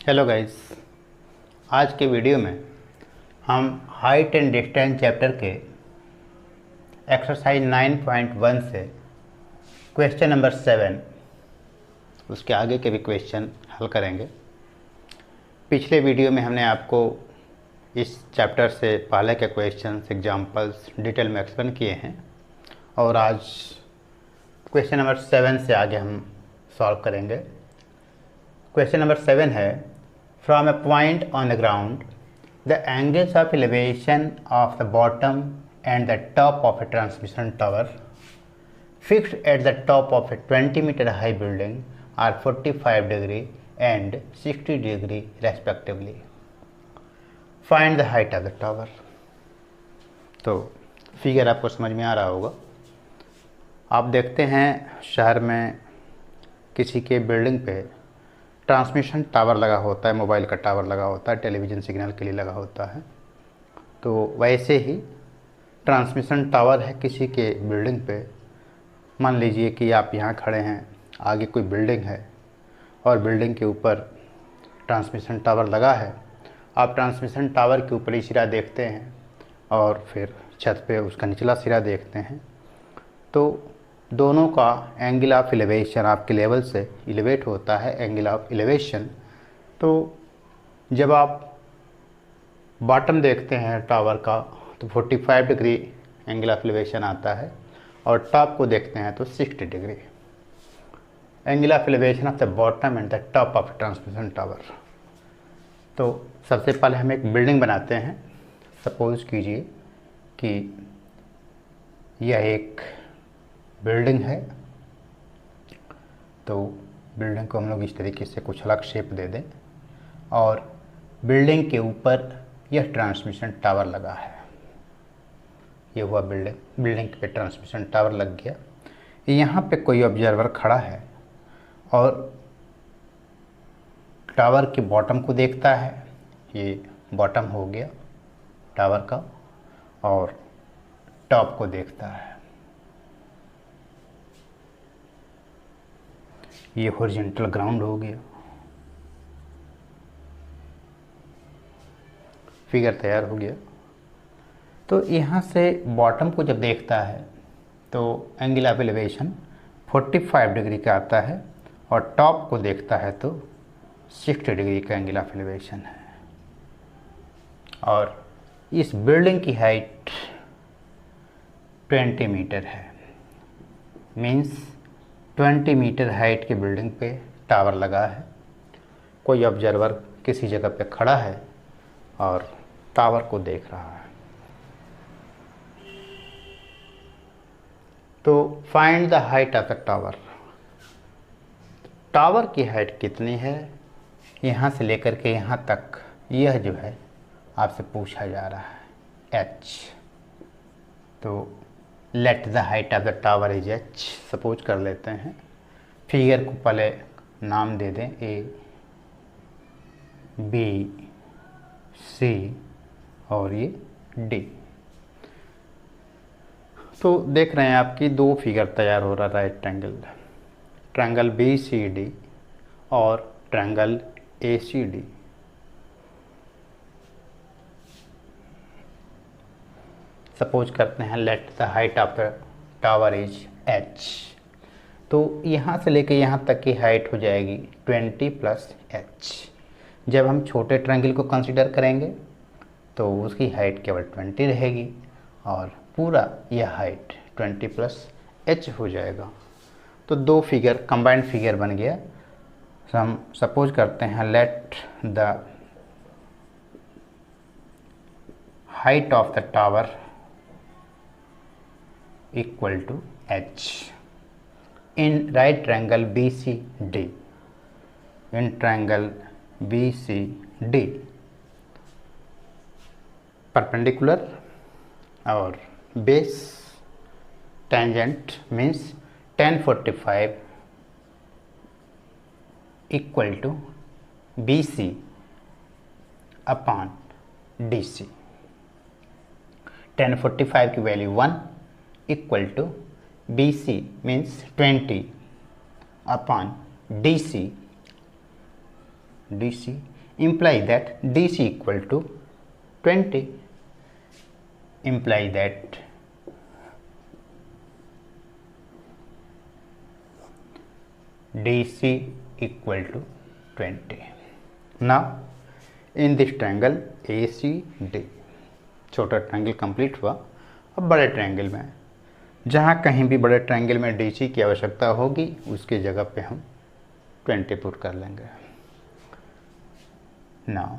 Hello guys, आज के video में हम हाइट एंड डिस्टेंस चैप्टर के एक्सरसाइज 9.1 से क्वेश्चन नंबर 7 उसके आगे के भी क्वेश्चन हल करेंगे। पिछले वीडियो में हमने आपको इस चैप्टर से पहले के क्वेश्चंस एग्जांपल्स डिटेल में एक्सप्लेन किए हैं और आज क्वेश्चन नंबर 7 से आगे हम सॉल्व करेंगे। क्वेश्चन नंबर 7 है, from A point on the ground the angles of elevation of the bottom and the top of A transmission tower fixed at the top of a 20-meter high building are 45 degree and 60 degree respectively. Find the height of the tower. तो figure आपको समझ में आ रहा होगा। आप देखते हैं शहर में किसी के बिल्डिंग पे ट्रांसमिशन टावर लगा होता है, मोबाइल का टावर लगा होता है, टेलीविज़न सिग्नल के लिए लगा होता है। तो वैसे ही ट्रांसमिशन टावर है किसी के बिल्डिंग पे। मान लीजिए कि आप यहाँ खड़े हैं, आगे कोई बिल्डिंग है और बिल्डिंग के ऊपर ट्रांसमिशन टावर लगा है। आप ट्रांसमिशन टावर के ऊपरी सिरा देखते हैं और फिर छत पे उसका निचला सिरा देखते हैं। तो दोनों का एंगल ऑफ एलिवेशन आपके लेवल से एलिवेट होता है, एंगल ऑफ एलिवेशन। तो जब आप बॉटम देखते हैं टावर का तो 45 डिग्री एंगल ऑफ एलिवेशन आता है और टॉप को देखते हैं तो 60 degree angle of elevation of the bottom and the top of transmission tower. तो सबसे पहले हम एक बिल्डिंग बनाते हैं। सपोज कीजिए कि यह एक बिल्डिंग है। तो बिल्डिंग को हम लोग इस तरीके से कुछ अलग शेप दे दें और बिल्डिंग के ऊपर यह ट्रांसमिशन टावर लगा है। ये हुआ बिल्डिंग पे ट्रांसमिशन टावर लग गया। यहाँ पे कोई ऑब्जर्वर खड़ा है और टावर के बॉटम को देखता है। ये बॉटम हो गया टावर का, और टॉप को देखता है। ये हॉरिजॉन्टल ग्राउंड हो गया। फिगर तैयार हो गया। तो यहाँ से बॉटम को जब देखता है तो एंगल ऑफ एलिवेशन 45 डिग्री का आता है और टॉप को देखता है तो 60 डिग्री का एंगल ऑफ एलिवेशन है। और इस बिल्डिंग की हाइट 20 मीटर है। मीन्स 20 मीटर हाइट की बिल्डिंग पे टावर लगा है। कोई ऑब्जर्वर किसी जगह पे खड़ा है और टावर को देख रहा है। तो find the height of the tower. Tower की हाइट कितनी है, यहाँ से लेकर के यहाँ तक, यह जो है आपसे पूछा जा रहा है, h। तो late the height of the tower is h suppose कर लेते हैं। फिगर को पहले नाम दे दें A, B, C और ये D। तो देख रहे हैं आपकी दो फिगर तैयार हो रहा है, राइट ट्रायंगल BCD और ट्रायंगल ACD। सपोज करते हैं let the height of the tower is h। तो यहाँ से लेके यहाँ तक की हाइट हो जाएगी 20 + h। जब हम छोटे ट्रायंगल को कंसीडर करेंगे तो उसकी हाइट केवल 20 रहेगी और पूरा यह हाइट 20 + h हो जाएगा। तो दो फिगर कंबाइंड फिगर बन गया। हम सपोज करते हैं let the height of the tower equal to h in right triangle BCD। In triangle BCD perpendicular और base tangent means tan 45 equal to BC upon DC। tan 45 की value 1 equal to BC means 20 upon DC DC, imply that DC equal to 20, imply that DC equal to 20. Now in this triangle ACD, छोटा triangle complete हुआ। अब बड़े triangle में, जहाँ कहीं भी बड़े ट्रायंगल में DC की आवश्यकता होगी उसकी जगह पे हम 20 पुट कर लेंगे। नाउ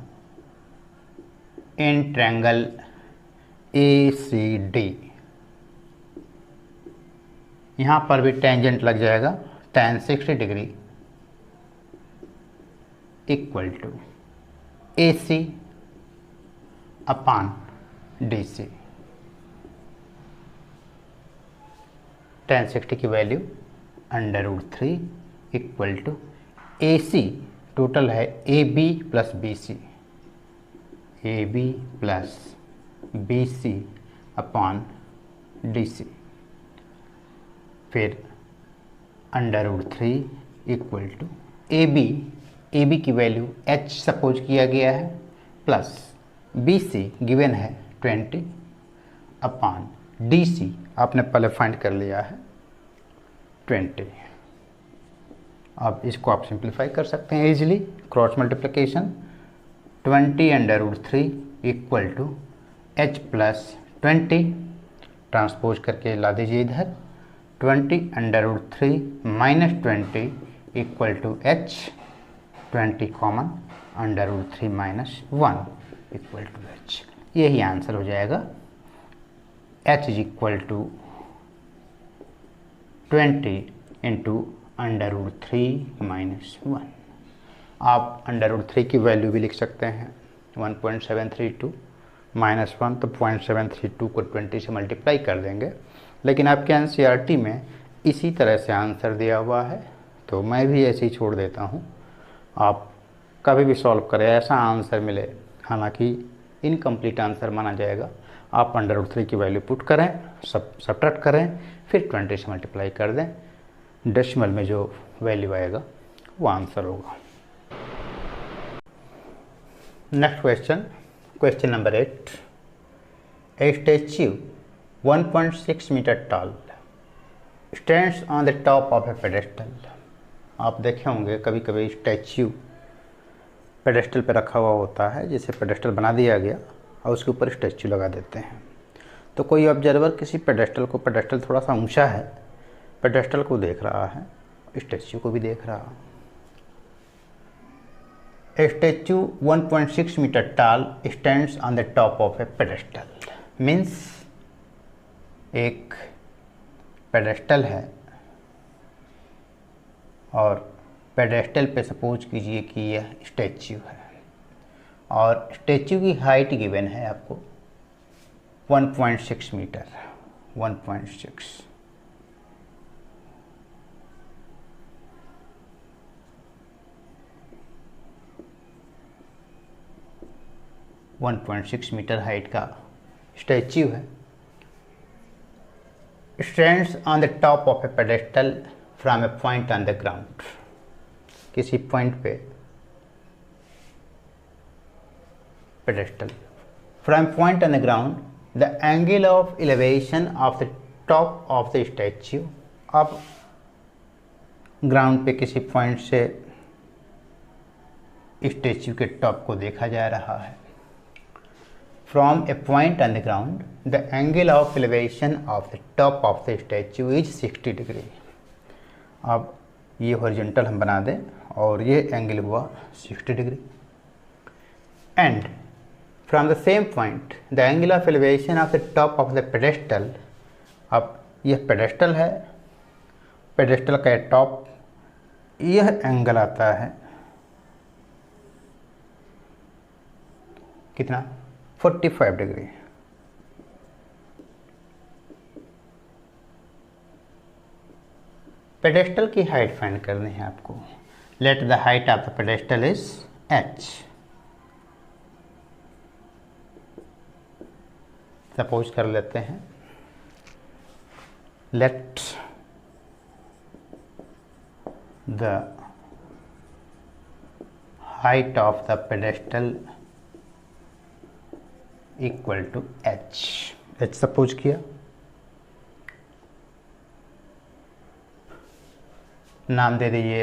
इन ट्रायंगल ACD, यहाँ पर भी टेंजेंट लग जाएगा tan 60 degree equal to AC upon DC। tan 60 की value √3 equal to AC, total है AB plus BC, AB plus BC upon DC, फिर √3 इक्वल टू AB की वैल्यू H सपोज किया गया है प्लस BC गिवन है 20 अपॉन DC आपने पहले फाइंड कर लिया है 20। अब इसको आप सिंप्लीफाई कर सकते हैं easily, cross multiplication 20 √3 equal to H plus 20, transpose करके ला दीजिए इधर 20 √3 minus 20 equal to H, 20 common √3 minus 1 equal to H। यही आंसर हो जाएगा। H is equal to 20 into √3 minus 1। आप √3 की वैल्यू भी लिख सकते हैं 1.732 माइनस 1, तो 0.732 को 20 से मल्टीप्लाई कर देंगे, लेकिन आपके NCERT में इसी तरह से आंसर दिया हुआ है, तो मैं भी ऐसे ही छोड़ देता हूँ। आप कभी भी सॉल्व करें ऐसा आंसर मिले, हालांकि इनकम्प्लीट आंसर माना जाएगा। आप √3 की वैल्यू पुट करें, सब्ट्रैक्ट करें, फिर 20 से मल्टीप्लाई कर दें, डेसिमल में जो वैल्यू आएगा वो आंसर होगा। Next question, question number 8। A statue 1.6 metre tall stands on the top of a pedestal. आप देखे होंगे कभी कभी स्टैच्यू पेडेस्टल पे रखा हुआ होता है, जिसे पेडेस्टल बना दिया गया और उसके ऊपर स्टैच्यू लगा देते हैं। तो कोई ऑब्जर्वर किसी पेडेस्टल थोड़ा सा ऊंचा है, पेडेस्टल को देख रहा है, स्टैच्यू को भी देख रहा है। A statue 1.6 metre tall stands on the top of a pedestal, means एक पेडेस्टल है और पेडेस्टल पे सपोज कीजिए कि यह स्टैच्यू है और स्टैच्यू की हाइट गिवन है आपको 1.6 मीटर, 1.6 मीटर हाइट का स्टैच्यू है। Stands on the top of a pedestal from A point on the ground, किसी पॉइंट पे pedestal, from point on the ground the angle of elevation of the top of the statue. अब ground पे किसी point से statue के top को देखा जा रहा है। From a point on the ground, the angle of elevation of the top of the statue is 60 degree। अब ये हॉरिजॉन्टल हम बना दें और ये एंगल हुआ 60 degree. And from the same point the angle of elevation of the top of the pedestal. अब यह पेडेस्टल है, पेडेस्टल का टॉप, यह एंगल आता है कितना, 45 डिग्री। पेडेस्टल की हाइट फाइंड करनी है आपको। Late the height of the pedestal is h। Suppose कर लेते हैं, let the height of the pedestal equal to h suppose किया, नाम दे दीजिए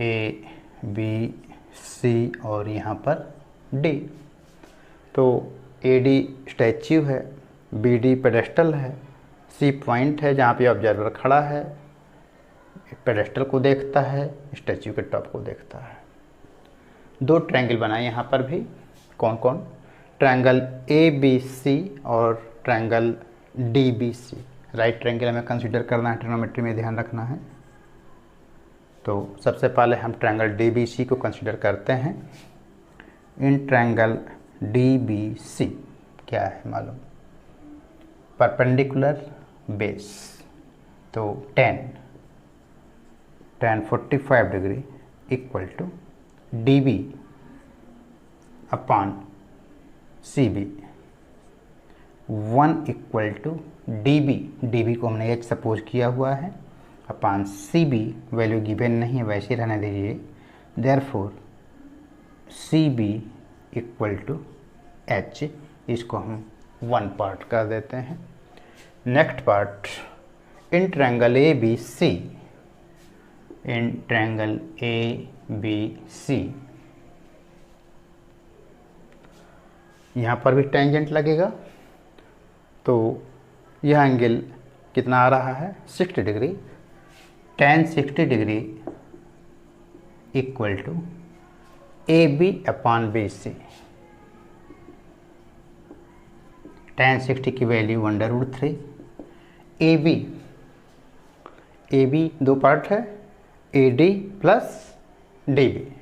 ए बी सी और यहाँ पर डी। तो ए डी स्टैच्यू है, बी डी पेडेस्टल है, सी पॉइंट है जहाँ पे ऑब्जर्वर खड़ा है, पेडेस्टल को देखता है, स्टैच्यू के टॉप को देखता है। दो ट्रायंगल बनाए यहाँ पर भी, कौन कौन, ट्रायंगल ए बी सी और triangle D B C. Right triangle हमें कंसीडर करना है, ट्रिग्नोमेट्री में ध्यान रखना है। तो सबसे पहले हम ट्रायंगल डी बी सी को कंसीडर करते हैं। In triangle D B C क्या है मालूम, परपेंडिकुलर बेस, तो tan 45 degree equal to D B upon C B, 1 equal to D B को हमने h सपोज किया हुआ है, upon C B value given नहीं है, वैसे रहने दीजिए। Therefore C B equal to h, इसको हम 1 पार्ट कर देते हैं। Next part, in triangle A B C, in triangle A B सी, यहाँ पर भी टेंजेंट लगेगा। तो यह एंगल कितना आ रहा है, 60 degree. tan 60 degree equal to A B upon B C. tan 60 की वैल्यू √3, ए बी दो पार्ट है, A D plus D B,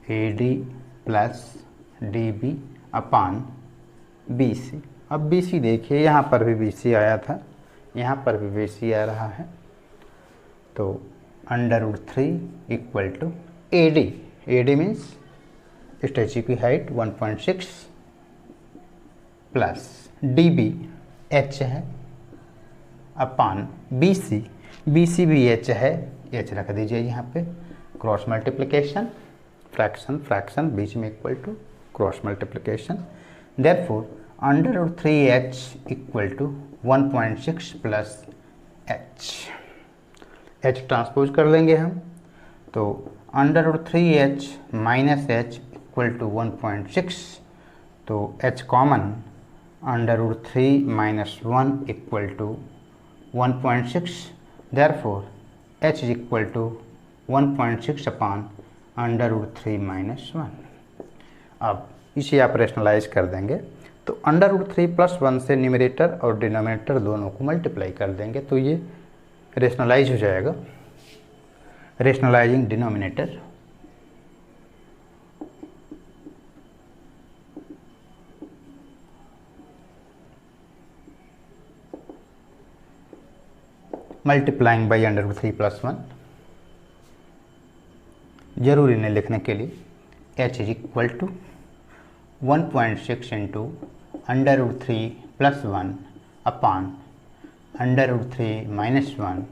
A D plus D B upon B C. अब बी सी देखिए, यहाँ पर भी बी सी आया था, यहाँ पर भी बी सी आ रहा है। तो √3 equal to A D means statue की height 1.6 plus D B H है अपॉन बी सी भी एच है, एच रख दीजिए यहाँ पे। क्रॉस मल्टीप्लिकेशन, फ्रैक्शन बीच में equal to cross multiplication. Therefore √3h equal to 1.6 plus h transpose कर लेंगे हम। तो √3h minus h equal to 1.6, तो h common, √3 minus 1 equal to 1.6। Therefore h equal to 1.6 upon √3 minus 1। अब इसे आप रेशनलाइज कर देंगे, तो √3 प्लस 1 से न्यूमरेटर और डिनोमिनेटर दोनों को मल्टीप्लाई कर देंगे, तो ये रेशनलाइज हो जाएगा। Rationalising denominator, multiplying by √3 plus 1, जरूरी नहीं लिखने के लिए। h is equal to 1.6 into √3 plus 1 upon √3 minus 1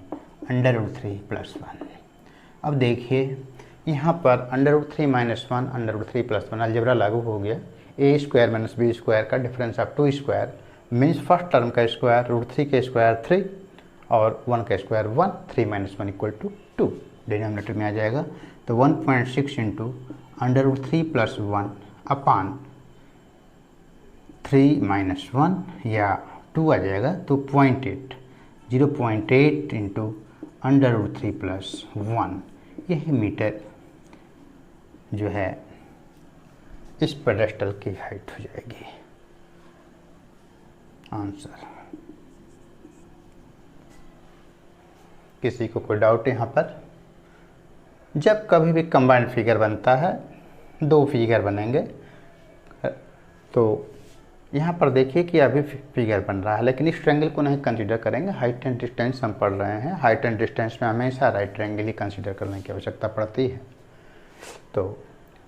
√3 plus 1। अब देखिए यहाँ पर √3 माइनस 1 √3 प्लस 1 अलजेब्रा लागू हो गया। A square minus B square का difference of 2 square means first term का स्क्वायर √3 का स्क्वायर 3 और 1 का square 1, 3 minus 1 equal to 2 denominator में आ जाएगा। तो 1.6 इंटू √3 प्लस 1 अपॉन 3 माइनस 1 या 2 आ जाएगा, तो 0.8 इंटू √3 प्लस 1, यही मीटर जो है इस पेडेस्टल की हाइट हो जाएगी। आंसर। किसी को कोई डाउट यहाँ पर? जब कभी भी कंबाइंड फिगर बनता है, दो फिगर बनेंगे, तो यहाँ पर देखिए कि अभी फिगर बन रहा है, लेकिन इस ट्रायंगल को नहीं कंसीडर करेंगे। हाइट एंड डिस्टेंस हम पढ़ रहे हैं, हाइट एंड डिस्टेंस में हमेशा राइट ट्रायंगल ही कंसीडर करने की आवश्यकता पड़ती है। तो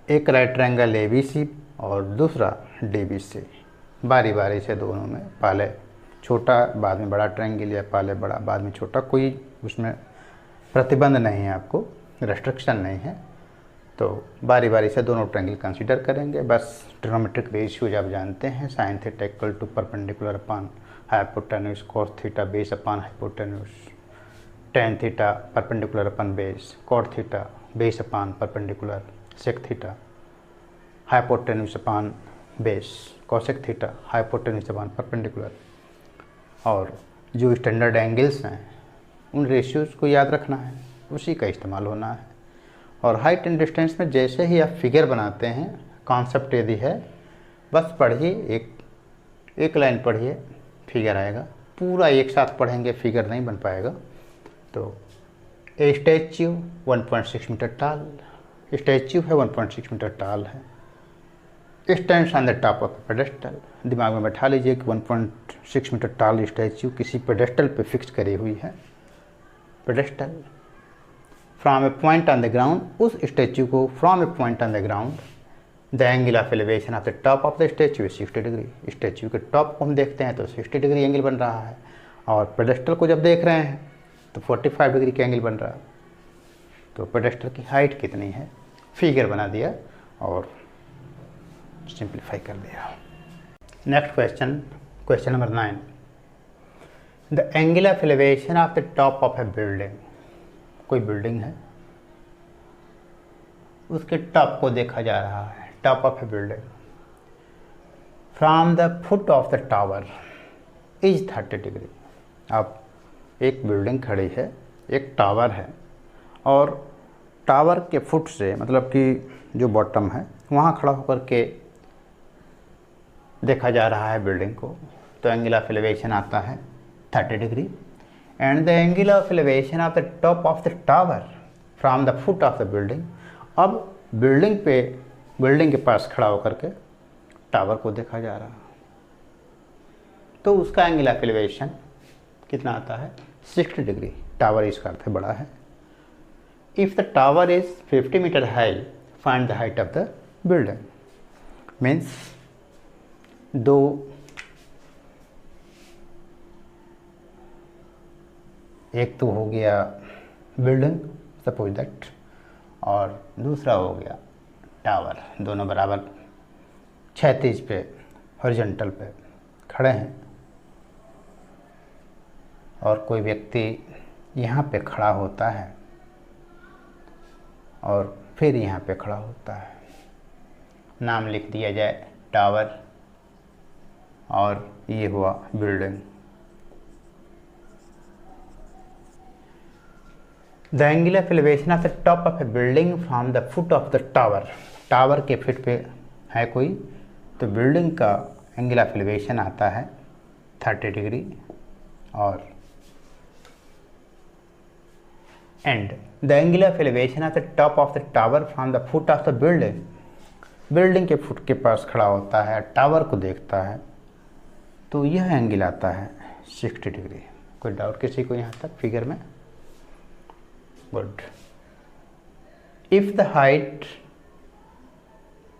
एक राइट ट्रायंगल ABC और दूसरा DBC, बारी बारी से दोनों में, पहले छोटा बाद में बड़ा ट्रायंगल या पहले बड़ा बाद में छोटा, कोई उसमें प्रतिबंध नहीं है, आपको रेस्ट्रिक्शन नहीं है। तो बारी बारी से दोनों ट्रायंगल कंसीडर करेंगे। बस ट्रिग्नोमेट्रिक रेशियोज आप जानते हैं, sine theta equal to perpendicular upon hypotenuse cos theta base upon hypotenuse, tan theta perpendicular upon base, cot theta base upon perpendicular, sec theta hypotenuse upon base, cosec theta hypotenuse upon perpendicular. और जो standard angles हैं उन ratios को याद रखना है, उसी का इस्तेमाल होना है। और हाइट एंड डिस्टेंस में जैसे ही आप फिगर बनाते हैं, कॉन्सेप्ट यदि है, बस पढ़िए, एक लाइन पढ़िए, फिगर आएगा। पूरा एक साथ पढ़ेंगे फिगर नहीं बन पाएगा। तो ए स्टैच्यू 1.6 मीटर टाल, स्टैच्यू है 1.6 मीटर टाल है, stands on the top of pedestal. दिमाग में बैठा लीजिए कि 1.6 मीटर टाल स्टैच्यू किसी पेडेस्टल पे फिक्स करी हुई है, pedestal. From A point on the ground, उस स्टैच्यू को from A point on the ground, the angle of elevation of the top of the statue 60 degree. Statue के टॉप को हम देखते हैं तो 60 डिग्री एंगल बन रहा है, और पेडेस्टल को जब देख रहे हैं तो 45 डिग्री का एंगल बन रहा है। तो पेडेस्टल की हाइट कितनी है, फिगर बना दिया और सिंप्लीफाई कर दिया। Next question, question number 9। The angle of elevation of the top of A building, कोई बिल्डिंग है, उसके टॉप को देखा जा रहा है, top of A building, from the foot of the tower is 30 degree. अब एक बिल्डिंग खड़ी है, एक टावर है, और टावर के फुट से मतलब कि जो बॉटम है वहाँ खड़ा होकर के देखा जा रहा है बिल्डिंग को, तो एंगल ऑफ एलिवेशन आता है 30 degree. And the angle of elevation of the top of the tower from the foot of the building. अब बिल्डिंग के पास खड़ा होकर के टावर को देखा जा रहा है, तो उसका एंगल ऑफ एलिवेशन कितना आता है, 60 डिग्री। टावर इसका अर्थ है बड़ा है। If the tower is 50 metre high, find the height of the building. Means दो एक तो हो गया बिल्डिंग, सपोज दैट, और दूसरा हो गया टावर। दोनों बराबर क्षैतिज पे, हॉरिजॉन्टल पे खड़े हैं, और कोई व्यक्ति यहाँ पे खड़ा होता है और फिर यहाँ पे खड़ा होता है। नाम लिख दिया जाए टावर, और ये हुआ building. The angle of elevation of the top of A building from the foot of the tower, tower के फिट पे है कोई, तो बिल्डिंग का एंगल ऑफ एलिवेशन आता है 30 डिग्री। और and the angle of elevation of the top of the tower from the foot of the building, building के फुट के पास खड़ा होता है, टावर को देखता है, तो यह एंगल आता है 60 डिग्री। कोई डाउट किसी को यहाँ तक फिगर में? Good. If the height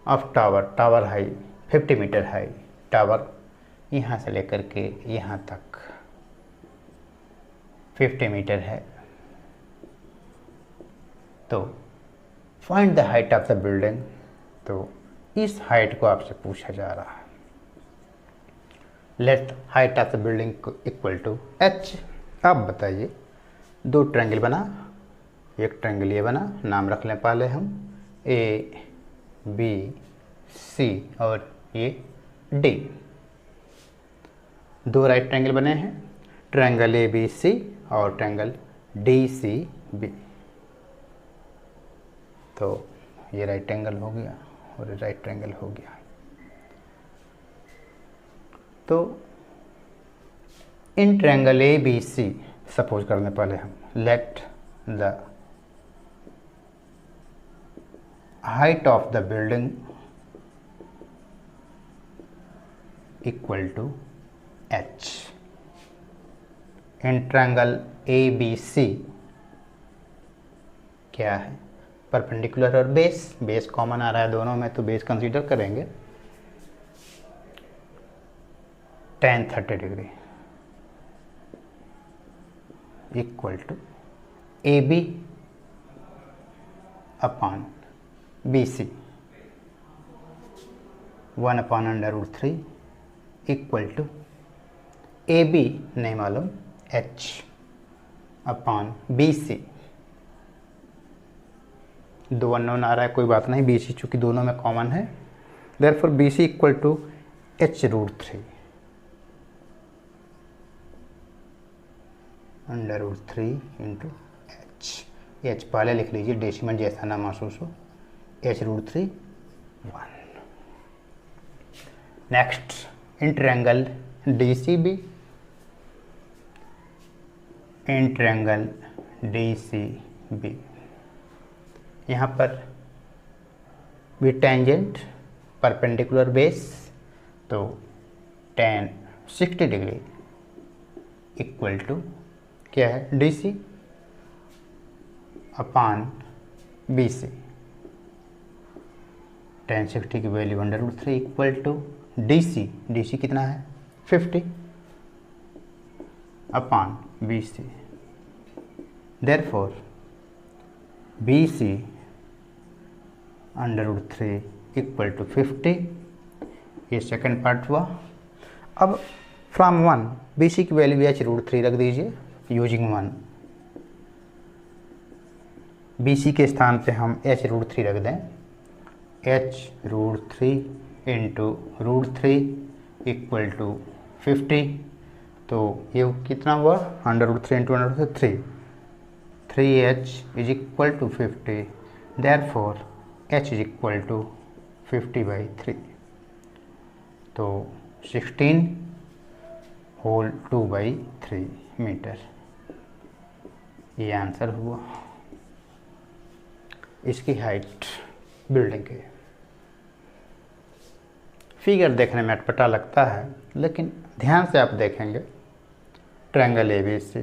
of tower, tower high 50 metre high, tower यहाँ से लेकर के यहाँ तक 50 मीटर है, तो find the height of the building. तो इस हाइट को आपसे पूछा जा रहा है। Let height of the building equal to h। अब बताइए, दो ट्रायंगल बना, एक ट्रायंगल ये बना, नाम रख लें पहले हम A B C और ये D। दो राइट ट्रायंगल बने हैं, ट्रायंगल ABC और ट्रायंगल DCB। तो ये राइट एंगल हो गया और ये राइट ट्रायंगल हो गया। तो इन ट्रायंगल ABC सपोज करने पहले हम let the height of the building equal to h। in triangle ABC क्या है, परपेंडिकुलर और बेस, बेस कॉमन आ रहा है दोनों में, तो बेस कंसीडर करेंगे। tan 30 degree equal to AB upon BC 1/√3 equal to AB नहीं मालूम H/BC। दो अननोन आ रहा है, कोई बात नहीं, BC चूँकि दोनों में कॉमन है, therefore BC equal to H√3 √3 into H पहले लिख लीजिए, डेसिमल जैसा ना महसूस हो, H√3 1। Next, in triangle DCB, in triangle DCB यहाँ पर भी टेंजेंट परपेंडिकुलर बेस, तो tan 60 डिग्री इक्वल टू क्या है DC अपान BC। tan 60 की वैल्यू √3 इक्वल टू DC कितना है 50 upon BC। Therefore BC √3 equal to 50। ये सेकंड पार्ट हुआ। अब फ्रॉम 1 BC की वैल्यू H√3 रख दीजिए यूजिंग 1। BC के स्थान पे हम H√3 रख दें, H√3 इंटू √3 इक्वल टू 50। तो ये कितना हुआ √3 into √3 3H is equal to 50। Therefore H is equal to 50/3। तो 16 होल 2/3 मीटर, ये आंसर हुआ। इसकी हाइट बिल्डिंग की। फिगर देखने में अटपटा लगता है, लेकिन ध्यान से आप देखेंगे, ट्रायंगल ABC,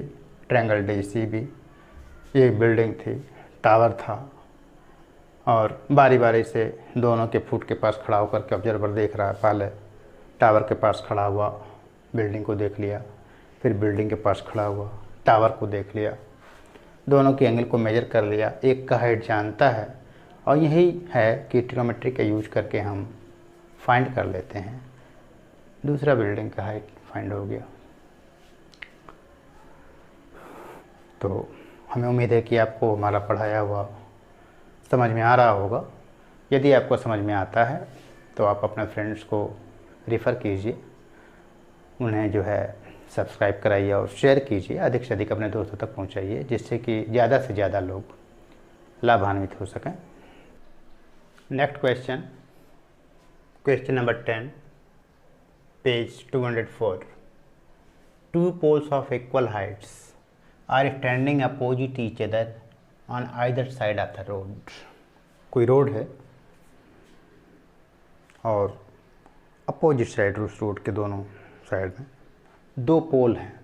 ट्रायंगल DCB, ये बिल्डिंग थी, टावर था, और बारी बारी से दोनों के फुट के पास खड़ा होकर के ऑब्जर्वर देख रहा है। पहले टावर के पास खड़ा हुआ, बिल्डिंग को देख लिया, फिर बिल्डिंग के पास खड़ा हुआ, टावर को देख लिया, दोनों के एंगल को मेजर कर लिया, एक का हाइट जानता है, और यही है कि ट्रिग्नोमेट्री का यूज करके हम फाइंड कर लेते हैं। दूसरा बिल्डिंग का हाइट फाइंड हो गया। तो हमें उम्मीद है कि आपको हमारा पढ़ाया हुआ समझ में आ रहा होगा। यदि आपको समझ में आता है तो आप अपने फ्रेंड्स को रेफ़र कीजिए, उन्हें जो है सब्सक्राइब कराइए और शेयर कीजिए, अधिक से अधिक अपने दोस्तों तक पहुंचाइए, जिससे कि ज़्यादा से ज़्यादा लोग लाभान्वित हो सकें। Next question, question number 10, page 204। Two poles of equal heights are standing opposite each other on either side of the road। कोई रोड है और अपोजिट साइड, उस रोड के दोनों साइड में दो पोल हैं।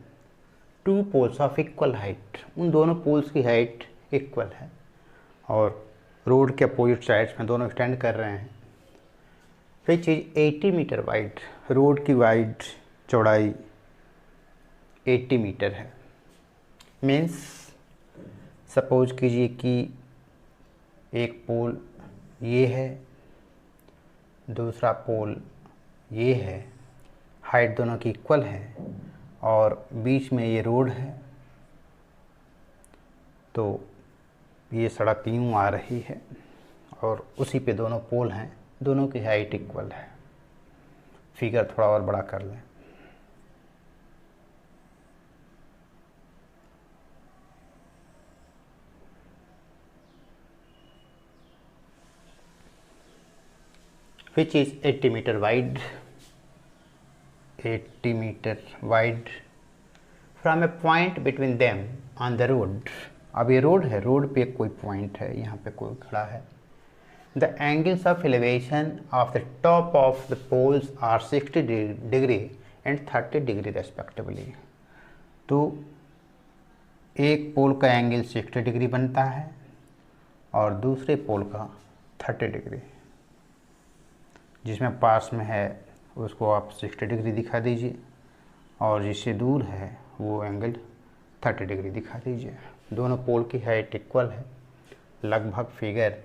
Two poles of equal height, उन दोनों पोल्स की हाइट इक्वल है और रोड के अपोजिट साइड्स में दोनों स्टैंड कर रहे हैं। Which is 80 metre wide, road की वाइड चौड़ाई 80 मीटर है। मीन्स सपोज कीजिए कि एक पोल ये है, दूसरा पोल ये है, हाइट दोनों की इक्वल है और बीच में ये रोड है। तो ये सड़क यूँ आ रही है और उसी पे दोनों पोल हैं, दोनों की हाइट इक्वल है। फिगर थोड़ा और बड़ा कर लें। which is 80 meter wide, 80 meter wide from a point between them on the road। अब ये रोड है, रोड पे कोई पॉइंट है, यहाँ पे कोई खड़ा है। The angles of elevation of the top of the poles are 60 degree and 30 degree respectively। तो एक पोल का एंगल 60 डिग्री बनता है और दूसरे पोल का 30 डिग्री। जिसमें पास में है उसको आप 60 डिग्री दिखा दीजिए और जिससे दूर है वो एंगल 30 डिग्री दिखा दीजिए। दोनों पोल की हाइट इक्वल है। लगभग figure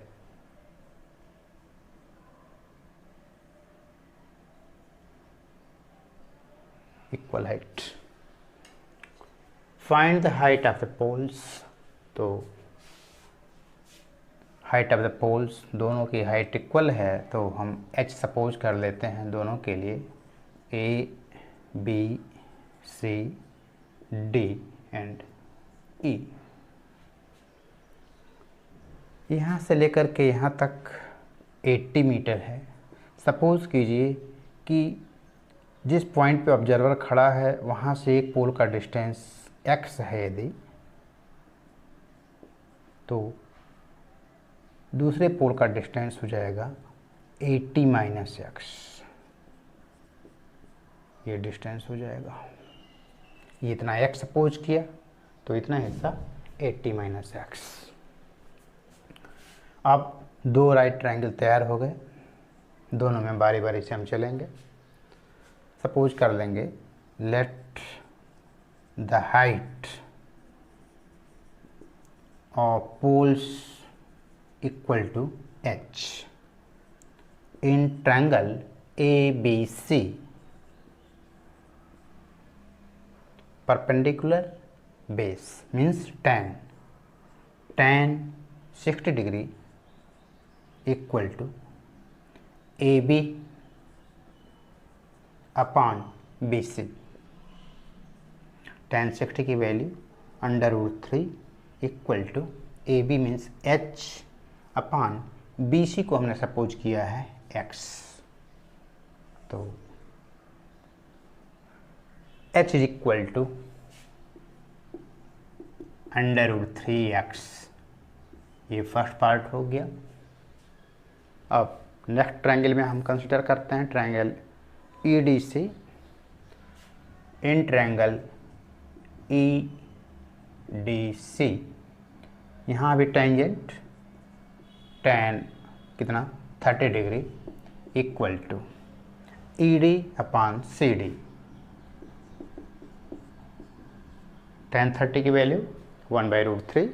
equal height. Find the height of the poles. तो हाइट ऑफ द पोल्स, दोनों की हाइट इक्वल है तो हम h सपोज कर लेते हैं दोनों के लिए, A, B, C, D and E। यहाँ से लेकर के यहाँ तक 80 मीटर है। सपोज़ कीजिए कि जिस पॉइंट पे ऑब्जर्वर खड़ा है वहाँ से एक पोल का डिस्टेंस x है यदि, तो दूसरे पोल का डिस्टेंस हो जाएगा 80 माइनस x। ये डिस्टेंस हो जाएगा, ये इतना x सपोज किया तो इतना हिस्सा 80 माइनस x। अब दो राइट ट्रायंगल तैयार हो गए, दोनों में बारी बारी से हम चलेंगे। सपोज कर लेंगे let the height of poles equal to h in triangle ABC, perpendicular base means tan 60 degree equal to AB upon BC। tan 60 की value √3 equal to AB means h upon BC को हमने suppose किया है x। तो h is equal to √3x। ये first part हो गया। अब नेक्स्ट ट्रायंगल में हम कंसिडर करते हैं triangle EDC। In triangle EDC यहाँ भी टेंजेंट tan कितना 30 degree equal to ED upon CD। tan 30 की value 1/√3।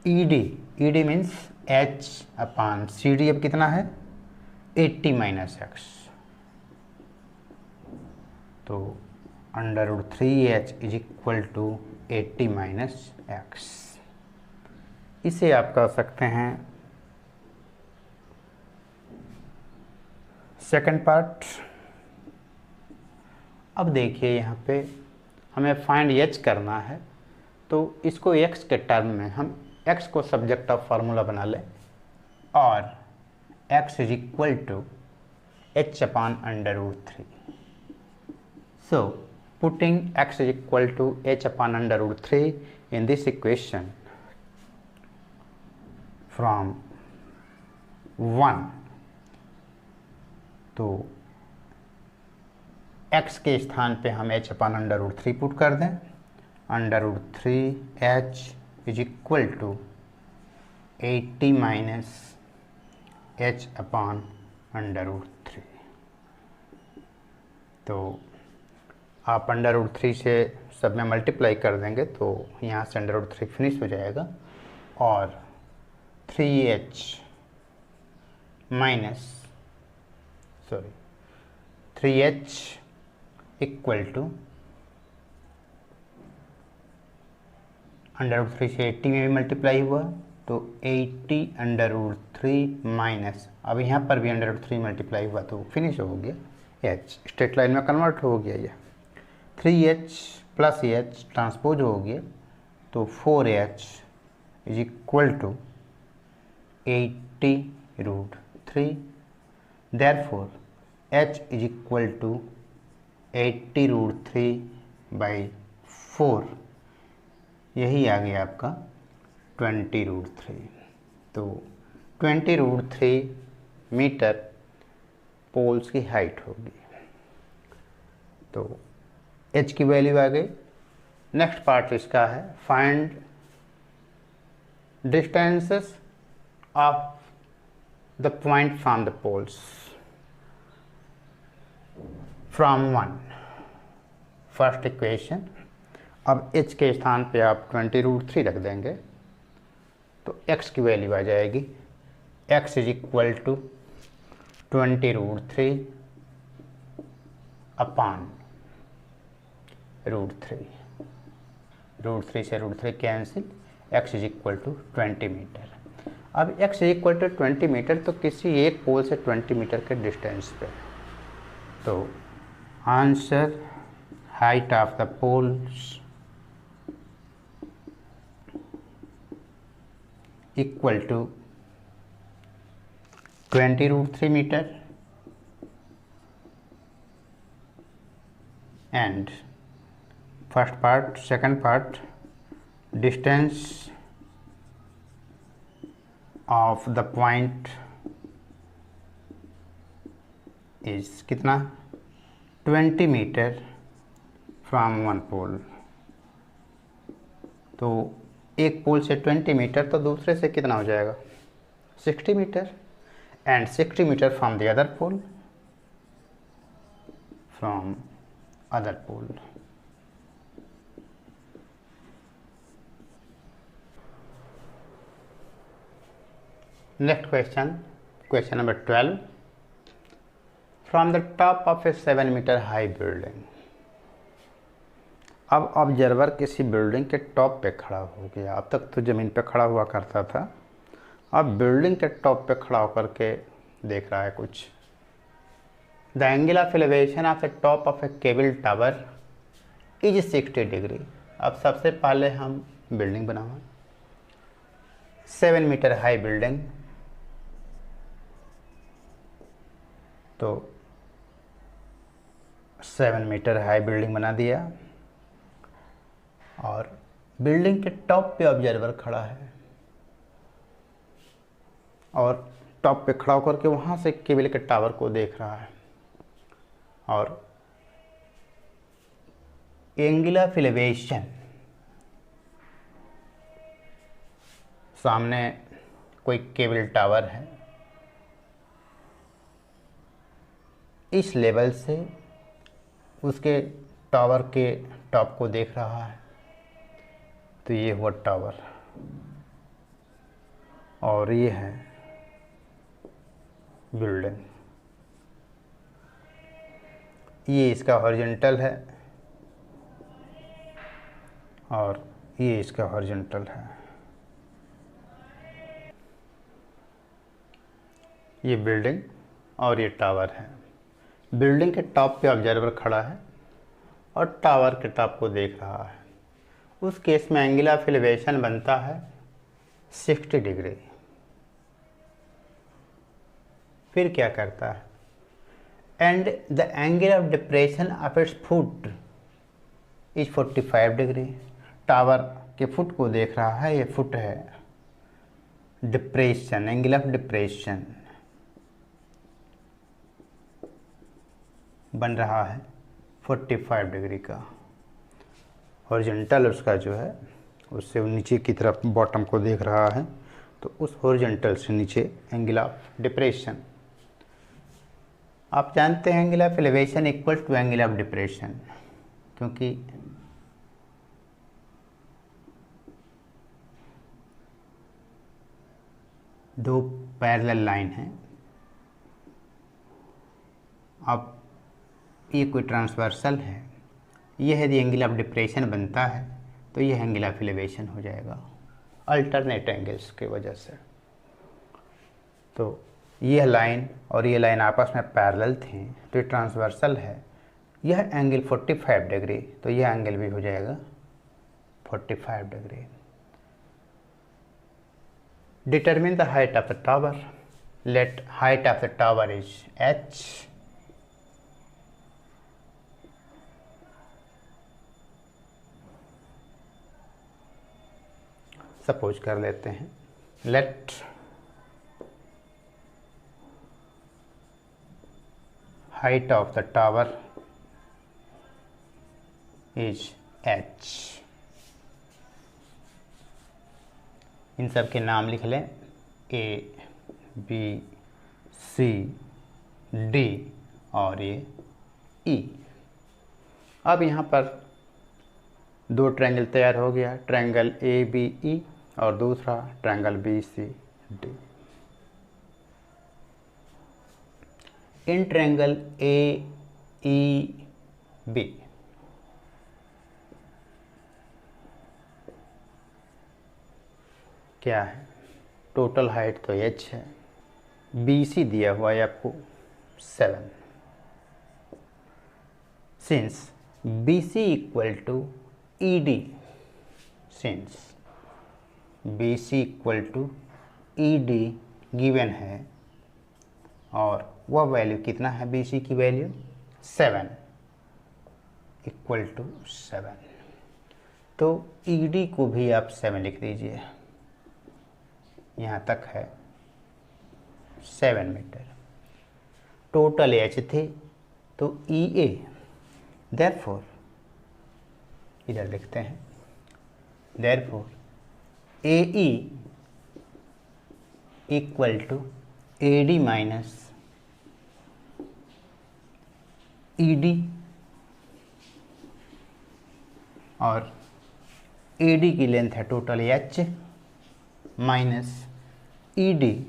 ED means h upon CD अब कितना है 80 माइनस x। तो √3h is equal to 80 minus x। इसे आप कर सकते हैं सेकंड पार्ट। अब देखिए यहाँ पे हमें फाइंड h करना है, तो इसको x के टर्म में हम x को सब्जेक्ट ऑफ फार्मूला बना लें और x is equal to h upon √3। So putting x is equal to h upon √3 in this equation from 1, तो x के स्थान पे हम h अपॉन √3 पुट कर दें। √3h is equal to 80 minus h upon √3। तो आप √3 से सब में मल्टीप्लाई कर देंगे तो यहाँ से √3 फिनिश हो जाएगा और 3h minus 3h equal to √3 से 80 में भी मल्टीप्लाई हुआ तो 80 √3 माइनस, अब यहाँ पर भी √3 मल्टीप्लाई हुआ तो फिनिश हो गया h, स्ट्रेट लाइन में कन्वर्ट हो गया। ये 3h प्लस h ट्रांसपोज हो गया तो 4h is equal to 80√3। Therefore h is equal to 80√3/4। यही आ गया आपका 20√3। तो 20√3 मीटर पोल्स की हाइट होगी। तो h की वैल्यू आ गई। नेक्स्ट पार्ट इसका है find distances of the point from the poles from 1। First equation, अब h के स्थान पे आप 20√3 रख देंगे तो x की वैल्यू आ जाएगी x is equal to 20√3 upon √3। √3 से √3 cancel, x is equal to 20 metre. अब x is equal to 20 metre तो किसी एक पोल से 20 मीटर के डिस्टेंस पे, तो answer height of the poles equal to 20 √3 metre and first part, second part, distance of the point is कितना 20 metre from one पोल। तो एक पोल से 20 मीटर तो दूसरे से कितना हो जाएगा 60 metre, and 60 metre from the other pole, from other pole। Next question, question number 12, from the top of a 7 meter high building। अब ऑब्जर्वर किसी बिल्डिंग के टॉप पे खड़ा हो गया। अब तक तो ज़मीन पे खड़ा हुआ करता था, अब बिल्डिंग के टॉप पे खड़ा होकर के देख रहा है कुछ। The angle of elevation of the top of a cable tower is 60 degree. अब सबसे पहले हम बिल्डिंग बनाएं, 7 मीटर हाई बिल्डिंग। तो 7 मीटर हाई बिल्डिंग बना दिया और बिल्डिंग के टॉप पे ऑब्जर्वर खड़ा है और टॉप पे खड़ा होकर के वहाँ से केबल के टावर को देख रहा है। और एंगल ऑफ एलिवेशन, सामने कोई केबल टावर है, इस लेवल से उसके टावर के टॉप को देख रहा है। तो ये हुआ टावर और ये है बिल्डिंग। ये इसका हॉरिजॉन्टल है और ये इसका हॉरिजॉन्टल है। ये बिल्डिंग और ये टावर है। बिल्डिंग के टॉप पे ऑब्जर्वर खड़ा है और टावर के टॉप को देख रहा है। उस केस में एंगल ऑफ एलिवेशन बनता है 60 डिग्री। फिर क्या करता है, and the angle of depression of its foot is 45 degree. Tower के फुट को देख रहा है, ये फुट है, डिप्रेशन, एंगल ऑफ डिप्रेशन बन रहा है 45 डिग्री का। हॉरिजॉन्टल उसका जो है उससे नीचे की तरफ बॉटम को देख रहा है, तो उस हॉरिजॉन्टल से नीचे एंगल ऑफ डिप्रेशन। आप जानते हैं angle of elevation equal to angle of depression, क्योंकि दो पैरेलल लाइन हैं। अब ये कोई ट्रांसवर्सल है, यह यदि एंगल ऑफ डिप्रेशन बनता है तो यह एंगल ऑफ एलिवेशन हो जाएगा अल्टरनेट एंगल्स की वजह से। तो यह लाइन और ये लाइन आपस में पैरेलल थी, तो ये ट्रांसवर्सल है। यह एंगल 45 डिग्री, तो यह एंगल भी हो जाएगा 45 degree. Determine the height of the tower. Let height of the tower is h। Suppose कर लेते हैं, let height of the tower is h। इन सब के नाम लिख लें, A, B, C, D और ये E। अब यहाँ पर दो ट्रायंगल तैयार हो गया, ट्रायंगल ABE और दूसरा triangle BCD। In triangle AEBE B. क्या है? टोटल हाइट तो h है, BC दिया हुआ है आपको 7। Since BC equal to ED, since BC equal to ED given है और वह वैल्यू कितना है? BC की वैल्यू 7 इक्वल टू 7, तो ED को भी आप 7 लिख दीजिए। यहाँ तक है 7 मीटर। टोटल h थे तो EA, देयरफॉर इधर लिखते हैं, therefore AE equal to AD minus ED, और AD की लेंथ है total h minus ED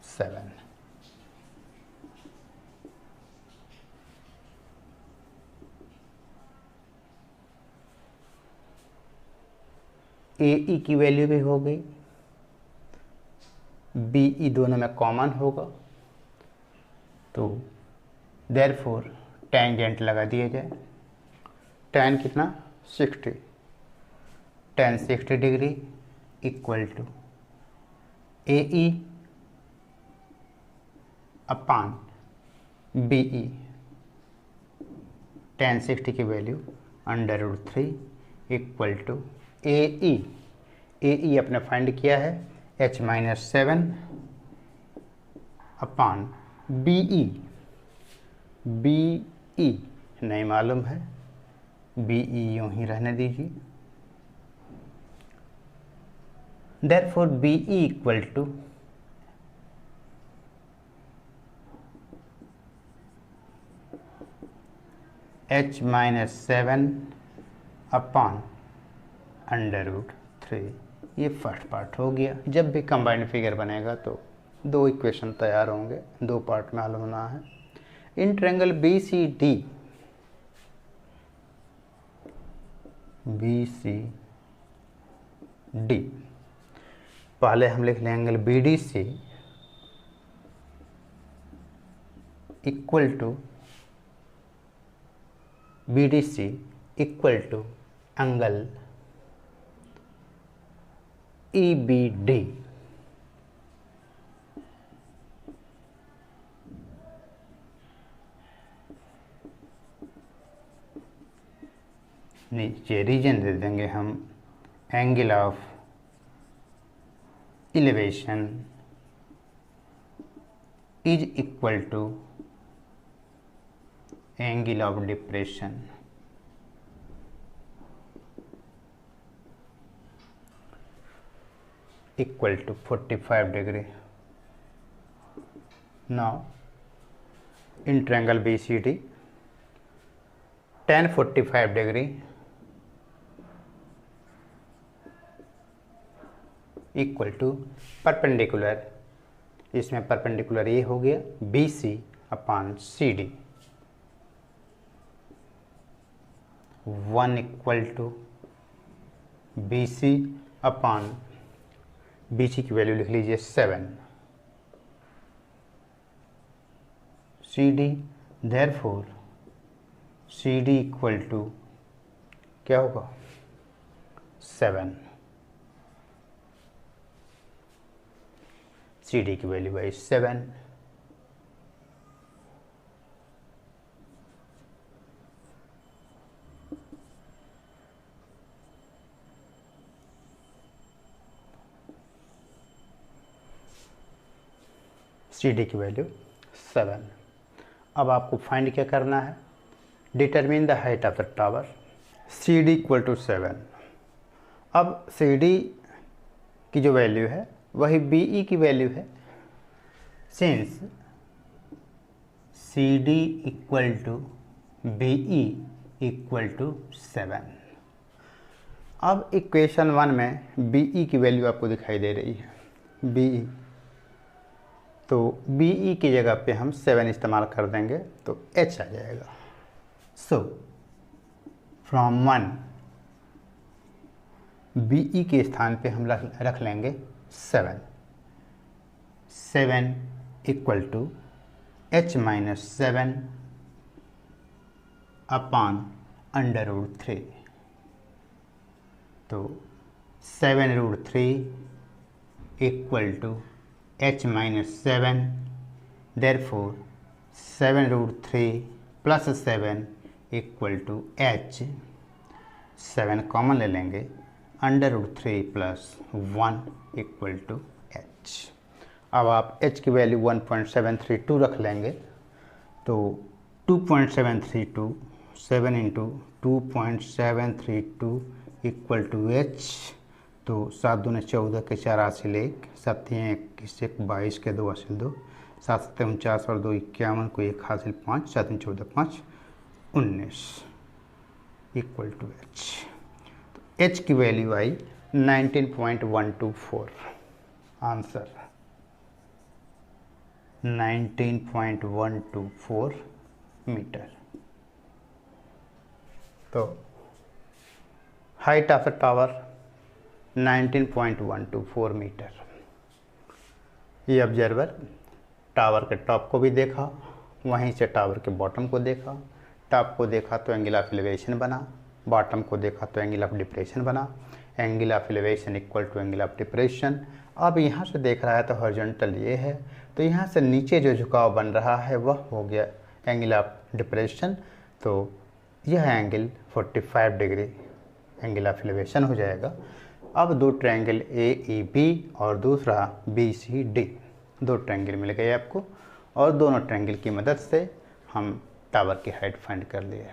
7। AE की वैल्यू भी हो गई, BE दोनों में कॉमन होगा, तो देयरफॉर टेंजेंट लगा दिया जाए। tan कितना? 60, tan 60 degree equal to AE upon BE। tan 60 की वैल्यू √3 इक्वल टू AE अपने फाइंड किया है h माइनस 7 अपान BE नहीं मालूम है, BE यूं ही रहने दीजिए। Therefore BE equal to h minus 7 upon √3। ये फर्स्ट पार्ट हो गया। जब भी कंबाइंड फिगर बनेगा तो दो इक्वेशन तैयार होंगे, दो पार्ट में हल होना है। इन ट्रायंगल BCD पहले हम लिख लेंगे angle BDC equal to angle EBD। नीचे रीजन दे देंगे हम, angle of elevation is equal to angle of depression. Equal to 45 degree. Now in triangle BCD tan 45 degree equal to perpendicular, इसमें परपेंडिकुलर ये हो गया BC upon CD। 1 equal to BC upon BC की value लिख लीजिए 7 CD। Therefore CD equal to क्या होगा? 7। CD की वैल्यू है 7। CD की वैल्यू 7। अब आपको फाइंड क्या करना है? Determine the height of the tower. CD equal to 7। अब CD की जो वैल्यू है वही BE की वैल्यू है। Since CD equal to BE equal to 7। अब इक्वेशन 1 में BE की वैल्यू आपको दिखाई दे रही है, BE, तो BE की जगह पे हम 7 इस्तेमाल कर देंगे तो H आ जाएगा। सो फ्रॉम 1 BE के स्थान पे हम रख लेंगे 7 इक्वल टू H-7 अपॉन √3। तो 7√3 equal to H-7, therefore 7√3 plus 7 equal to H, 7 common ले लेंगे, √3 प्लस 1 इक्वल टू H। अब आप H की वैल्यू 1.732 रख लेंगे, तो 2.732 7 इंटू 2.732 इक्वल टू H। तो 7 दूने 14 के 4 हासिल 1, 7 21 1 22 के 2 हासिल 2, 7 7 49 और 2 51 को 1 हासिल 5, 7 14 5 19 इक्वल टू H। तो H की वैल्यू आई 19.124। Answer 19.124 metre. तो height of the tower 19.124 metre. ये ऑब्जर्वर टावर के टॉप को भी देखा, वहीं से टावर के बॉटम को देखा। टॉप को देखा तो एंगल ऑफ एलिवेशन बना, बॉटम को देखा तो एंगल ऑफ डिप्रेशन बना। Angle of elevation equal to angle of depression. अब यहाँ से देख रहा है तो हॉरिजॉन्टल ये है, तो यहाँ से नीचे जो झुकाव बन रहा है वह हो गया एंगल ऑफ डिप्रेशन। तो यह angle 45 degree angle of elevation हो जाएगा। अब दो ट्रायंगल AEB और दूसरा BCD, दो ट्रायंगल मिल गए आपको, और दोनों ट्रायंगल की मदद से हम टावर की हाइट फाइंड कर लिए।